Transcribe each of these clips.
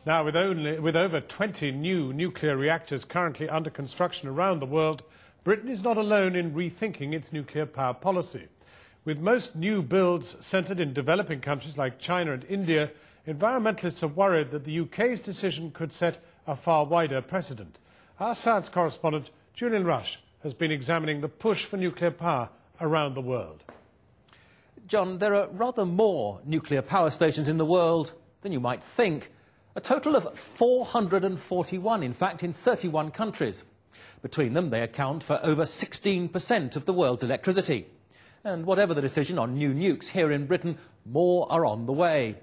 Now, with over 20 new nuclear reactors currently under construction around the world, Britain is not alone in rethinking its nuclear power policy. With most new builds centred in developing countries like China and India, environmentalists are worried that the UK's decision could set a far wider precedent. Our science correspondent, Julian Rush, has been examining the push for nuclear power around the world. John, there are rather more nuclear power stations in the world than you might think. A total of 441, in fact, in 31 countries. Between them, they account for over 16% of the world's electricity. And whatever the decision on new nukes here in Britain, more are on the way.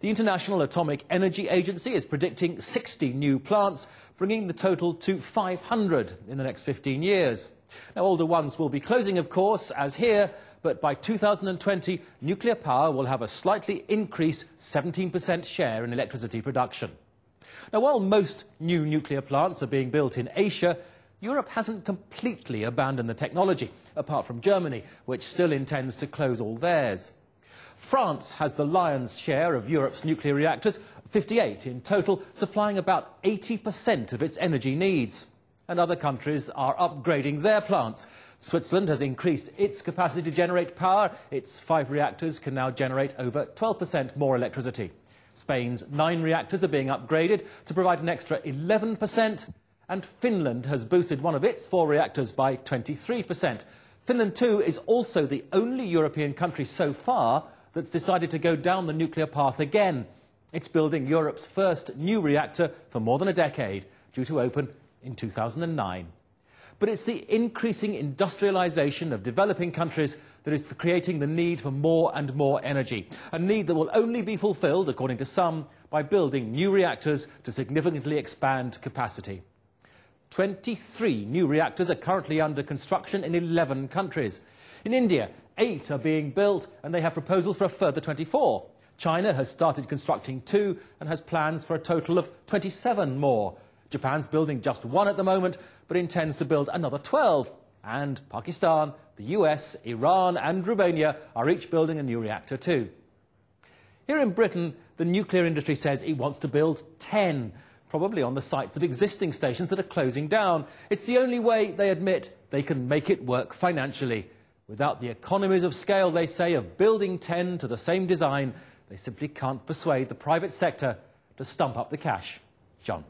The International Atomic Energy Agency is predicting 60 new plants, bringing the total to 500 in the next 15 years. Now, older ones will be closing, of course, as here, but by 2020, nuclear power will have a slightly increased 17% share in electricity production. Now, while most new nuclear plants are being built in Asia, Europe hasn't completely abandoned the technology, apart from Germany, which still intends to close all theirs. France has the lion's share of Europe's nuclear reactors, 58 in total, supplying about 80% of its energy needs. And other countries are upgrading their plants. Switzerland has increased its capacity to generate power. Its 5 reactors can now generate over 12% more electricity. Spain's 9 reactors are being upgraded to provide an extra 11%. And Finland has boosted one of its 4 reactors by 23%. Finland, too, is also the only European country so far that's decided to go down the nuclear path again. It's building Europe's first new reactor for more than a decade, due to open in 2009. But it's the increasing industrialisation of developing countries that is creating the need for more and more energy, a need that will only be fulfilled, according to some, by building new reactors to significantly expand capacity. 23 new reactors are currently under construction in 11 countries. In India, 8 are being built, and they have proposals for a further 24. China has started constructing 2 and has plans for a total of 27 more. Japan's building just 1 at the moment, but intends to build another 12. And Pakistan, the US, Iran and Romania are each building a new reactor too. Here in Britain, the nuclear industry says it wants to build 10, probably on the sites of existing stations that are closing down. It's the only way, they admit, they can make it work financially. Without the economies of scale, they say, of building 10 to the same design, they simply can't persuade the private sector to stump up the cash. John.